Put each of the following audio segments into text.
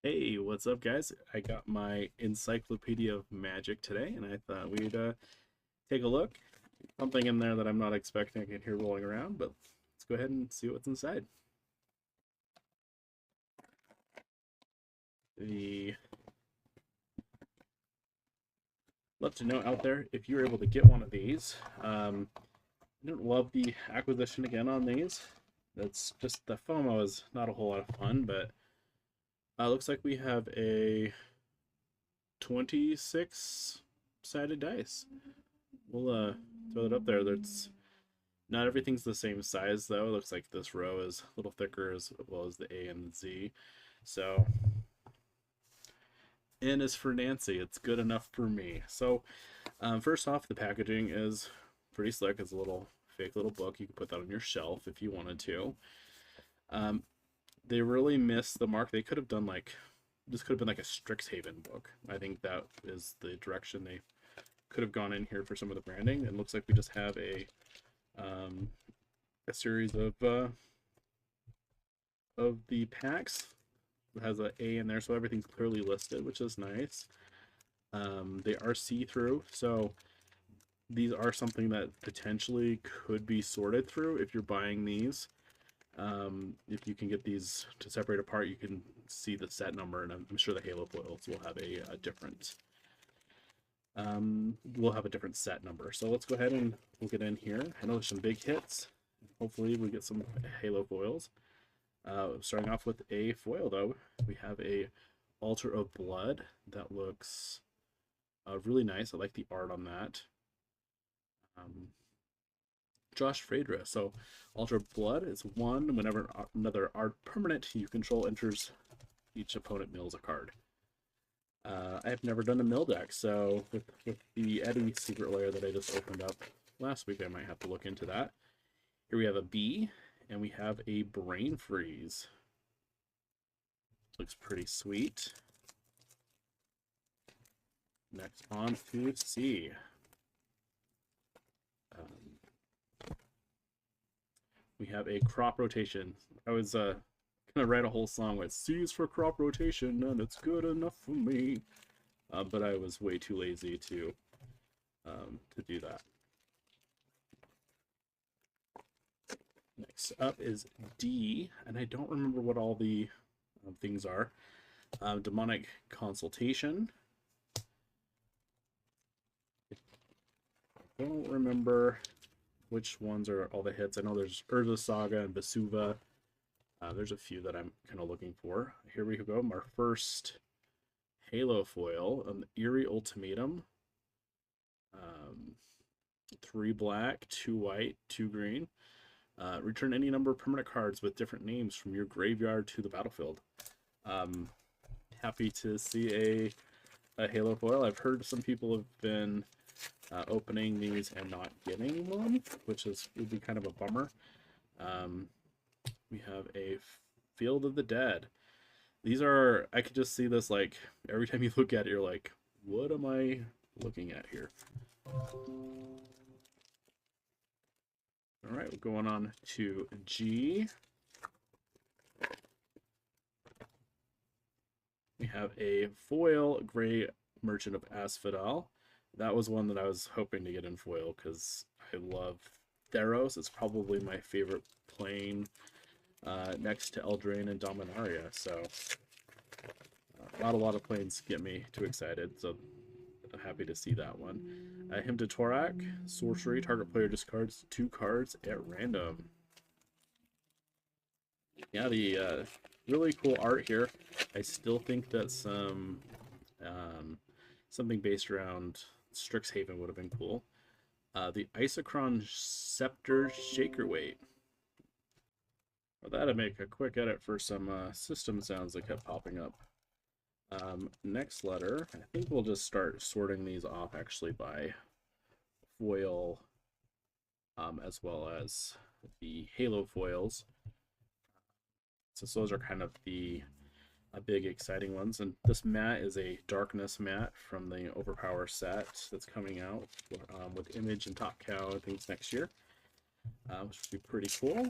Hey, what's up, guys? I got my Encyclopedia of Magic today, and I thought we'd take a look. Something in there that I'm not expecting I can hear rolling around, but let's go ahead and see what's inside. The Love to know out there if you're able to get one of these. I don't love the acquisition again on these. That's just the FOMO is not a whole lot of fun, but looks like we have a 26 sided dice. We'll throw it up there. There's Not everything's the same size though. It looks like this row is a little thicker as well as the A and the Z. So N is for Nancy. It's good enough for me. So first off, the packaging is pretty slick. It's a little fake little book. You can put that on your shelf if you wanted to. Um, they really missed the mark. They could have done like this could have been like a Strixhaven book. I think that is the direction they could have gone in here for some of the branding. It looks like we just have um, a series of the packs. It has an A in there, so everything's clearly listed, which is nice. They are see-through, so these are something that potentially could be sorted through if you're buying these. If you can get these to separate apart, you can see the set number, and I'm sure the Halo foils will have a different set number. So let's go ahead and we'll get in here. I know there's some big hits. Hopefully we get some Halo foils. Starting off with a foil though, we have a Altar of Blood that looks really nice. I like the art on that. Josh Phaedra. So Altar of Blood is one. Whenever another art permanent you control enters, each opponent mills a card. I have never done a mill deck, so with the Eddie Secret Lair that I just opened up last week, I might have to look into that. Here we have a B, and we have a Brain Freeze. Looks pretty sweet. Next on to C. We have a Crop Rotation. I was gonna write a whole song with C is for crop rotation, and it's good enough for me. But I was way too lazy to do that. Next up is D, and I don't remember what all the things are. Demonic Consultation. I don't remember which ones are all the hits. I know there's Urza Saga and Vesuva. There's a few that I'm kind of looking for. Here we go. Our first Halo foil, an Eerie Ultimatum. 3 black, 2 white, 2 green. Return any number of permanent cards with different names from your graveyard to the battlefield. Happy to see a Halo foil. I've heard some people have been opening these and not getting one, which would be kind of a bummer. We have a Field of the Dead. These are, I could just see this like every time you look at it, you're like, what am I looking at here? All right, we're going on to G. We have a foil Gray Merchant of Asphodel. That was one that I was hoping to get in foil because I love Theros. It's probably my favorite plane next to Eldraine and Dominaria. So not a lot of planes get me too excited. So I'm happy to see that one. Hymn to Torak, sorcery. Target player discards 2 cards at random. Yeah, the really cool art here. I still think that something based around Strixhaven would have been cool. The Isochron Scepter Shakerweight. Well, that'd make a quick edit for some system sounds that kept popping up. Next letter, I think we'll just start sorting these off actually by foil, as well as the Halo foils. Since those are kind of the big exciting ones. And this mat is a Darkness mat from the Overpower set that's coming out with Image and Top Cow and things next year, which would be pretty cool.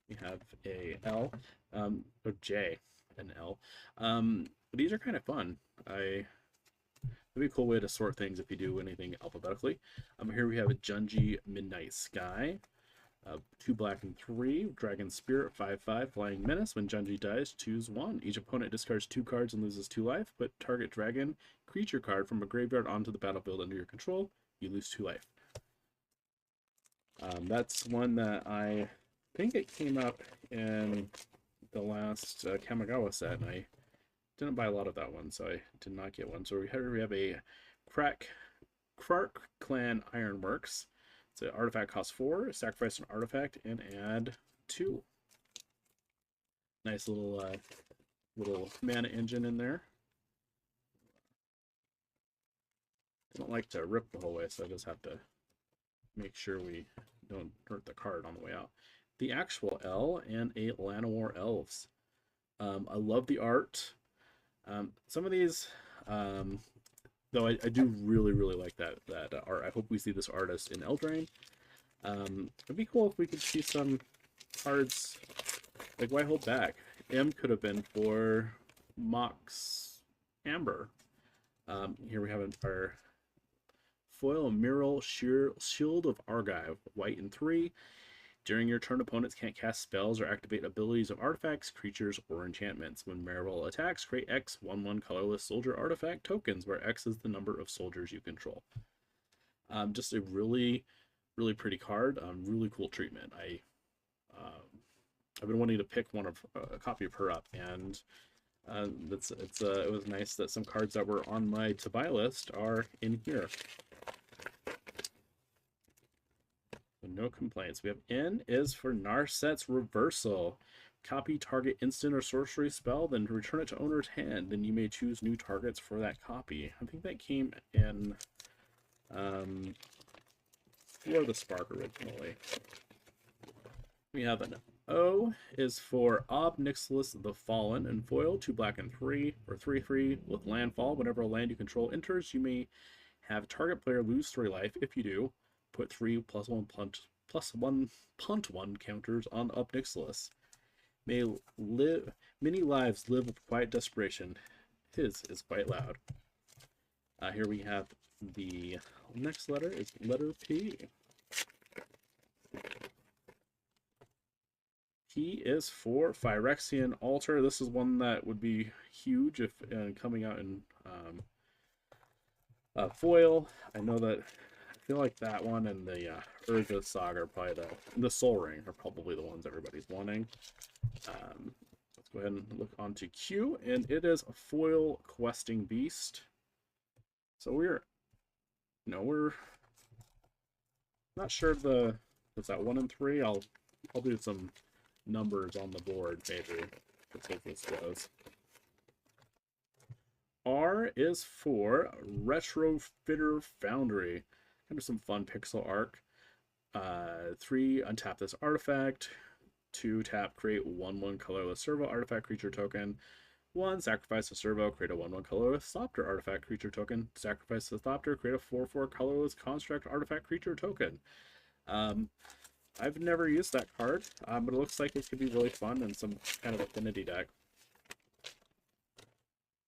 We have a L, or J, and L. These are kind of fun. It'd be a cool way to sort things if you do anything alphabetically. Here we have a Junji Midnight Sky. 2 black and 3. Dragon Spirit, 5/5. Flying Menace. When Junji dies, choose 1. Each opponent discards 2 cards and loses 2 life. Put target dragon creature card from a graveyard onto the battlefield under your control. You lose 2 life. That's one that I think it came out in the last Kamigawa set, and I didn't buy a lot of that one, so I did not get one. So we have a Krark Clan Ironworks. It's an artifact, costs 4, sacrifice an artifact, and add 2. Nice little mana engine in there. I don't like to rip the whole way, so I just have to make sure we don't hurt the card on the way out. The actual L and a Llanowar Elves. I love the art. Some of these, though, I do really like that art. I hope we see this artist in Eldraine. It'd be cool if we could see some cards. Like, why hold back? M could have been for Mox Amber. Here we have our foil Mural Shield of Argive, white and 3. During your turn, opponents can't cast spells or activate abilities of artifacts, creatures, or enchantments. When Marvel attacks, create X 1/1 colorless soldier artifact tokens, where X is the number of soldiers you control. Just a really pretty card. Really cool treatment. I've been wanting to pick a copy of her up, and it was nice that some cards that were on my to buy list are in here. No complaints. We have N is for Narset's Reversal. Copy target instant or sorcery spell, then return it to owner's hand. Then you may choose new targets for that copy. I think that came in for the Spark originally. We have an O is for Ob Nixilis the Fallen and foil, 2 black and 3, or 3/3 with landfall. Whenever a land you control enters, you may have target player lose 3 life. If you do, put 3 +1 punt 1 counters on Ob Nixilis. Many lives live with quiet desperation. His is quite loud. Here we have the next letter is letter P. P is for Phyrexian Altar. This is one that would be huge if coming out in foil. I know that I feel like that one and the Urza Saga are probably the Soul Ring are probably the ones everybody's wanting. Let's go ahead and look onto Q, and it is a foil questing beast. So we're not sure what's that 1 and 3. I'll do some numbers on the board maybe to take this goes. R is for Retrofitter Foundry. Kind of some fun pixel art. 3, untap this artifact. 2, tap, create 1/1 colorless servo artifact creature token. 1, sacrifice a servo, create a 1/1 colorless Thopter artifact creature token. Sacrifice the Thopter, create a 4/4 colorless construct artifact creature token. I've never used that card, but it looks like it could be really fun in some kind of affinity deck.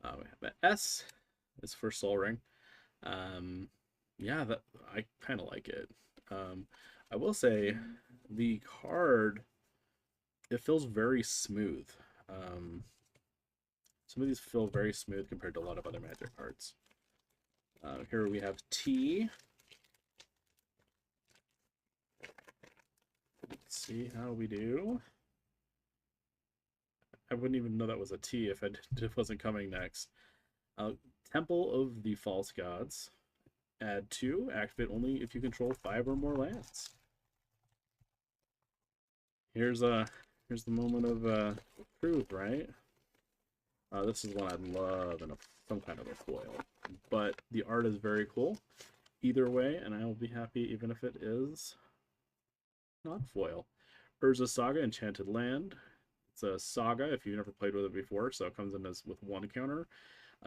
We have an S is for Soul Ring. Yeah, I kind of like it. I will say the card, it feels very smooth. Some of these feel very smooth compared to a lot of other Magic cards. Here we have T. Let's see how we do. I wouldn't even know that was a T if it wasn't coming next. Temple of the False Gods. Add 2. Activate only if you control 5 or more lands. Here's the moment of truth, right? This is one I'd love in some kind of a foil, but the art is very cool either way, and I will be happy even if it is not foil. Urza Saga, Enchanted Land. It's a saga if you've never played with it before, so it comes in with 1 counter.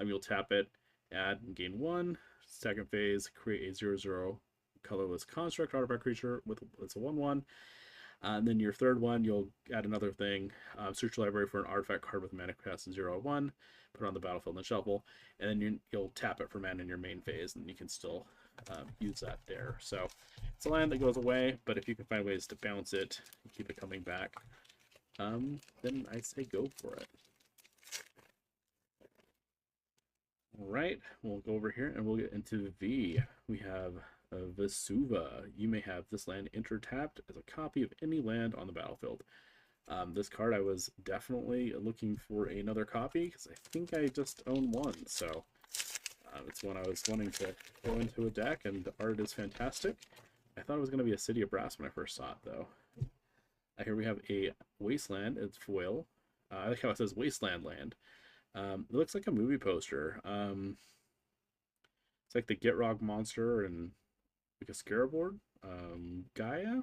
You'll tap it, add, and gain 1. Second phase, create a 0/0 colorless construct artifact creature it's a 1/1. And then your third one, you'll add another thing. Search your library for an artifact card with mana capacity 0 or 1. Put it on the battlefield and shuffle. And then you'll tap it for mana in your main phase, and you can still use that there. So it's a land that goes away, but if you can find ways to bounce it and keep it coming back, then I say go for it. All right, we'll go over here and we'll get into V. We have Vesuva. You may have this land enter tapped as a copy of any land on the battlefield. This card I was definitely looking for another copy because I think I just own one. So it's one I was wanting to go into a deck, and the art is fantastic. I thought it was going to be a City of Brass when I first saw it, though. Here we have a Wasteland. It's foil. I like how it says Wasteland Land. It looks like a movie poster. It's like the Gitrog monster and like a scarab board. Gaia.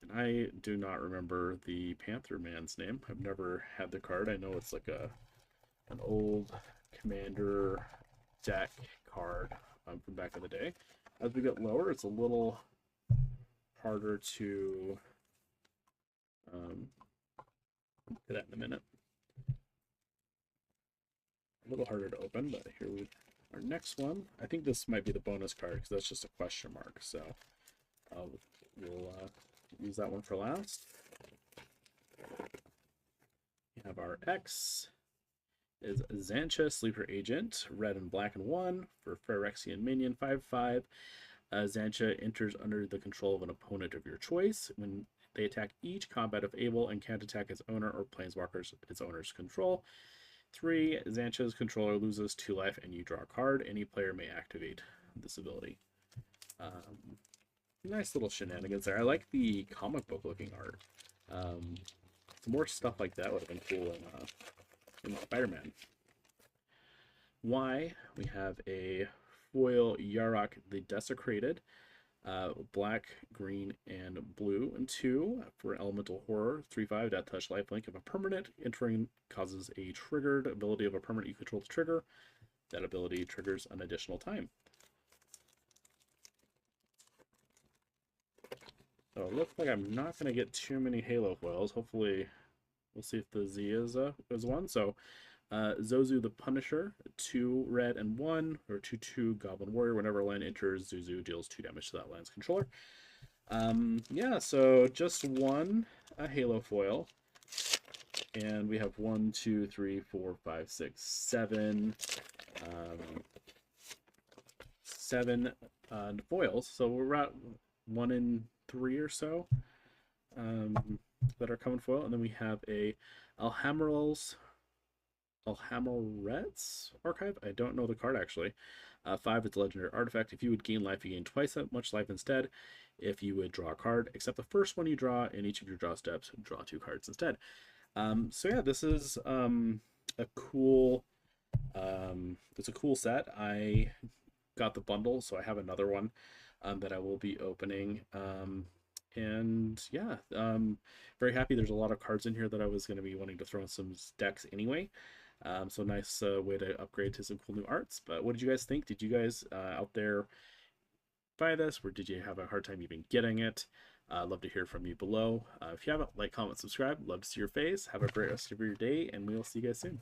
And I do not remember the Panther man's name. I've never had the card. I know it's like an old Commander deck card from back in the day. As we get lower, it's a little harder to get that in a minute. A little harder to open, but here we our next one. I think this might be the bonus card because that's just a question mark. So we'll use that one for last. We have our X is Xantcha, Sleeper Agent, red and black and 1 for Phyrexian Minion, 5/5. Xantcha enters under the control of an opponent of your choice. When they attack each combat if able and can't attack its owner or planeswalkers its owner's control. 3, Xantcha's controller loses 2 life and you draw a card. Any player may activate this ability. Nice little shenanigans there. I like the comic book looking art. More stuff like that would have been cool in Spider-Man. Y, we have a foil Yarok the Desecrated. Black, green, and blue, and 2 for Elemental Horror, 3/5, Death Touch, Lifelink. If a permanent entering causes a triggered ability of a permanent you control to trigger, that ability triggers an additional time. So it looks like I'm not going to get too many Halo foils. Hopefully, we'll see if the Z is one. So, Zozu the Punisher, 2 red and 1, or 2/2 Goblin Warrior. Whenever a land enters, Zuzu deals 2 damage to that land's controller. Yeah, so just one Halo foil. And we have 1, 2, 3, 4, 5, 6, 7. 7 foils. So we're at 1 in 3 or so that are common foil. And then we have a Alhammarret's Archive. I don't know the card actually. 5, it's a legendary artifact. If you would gain life, you gain twice that much life instead. If you would draw a card, except the first one you draw in each of your draw steps, draw 2 cards instead. So yeah, this is a cool it's a cool set. I got the bundle, so I have another one that I will be opening. And yeah, very happy. There's a lot of cards in here that I was going to be wanting to throw in some decks anyway. So nice way to upgrade to some cool new arts. But what did you guys think? Did you guys out there buy this, or did you have a hard time even getting it? Love to hear from you below. If you haven't, like, comment, subscribe. Love to see your face. Have a great rest of your day, and we will see you guys soon.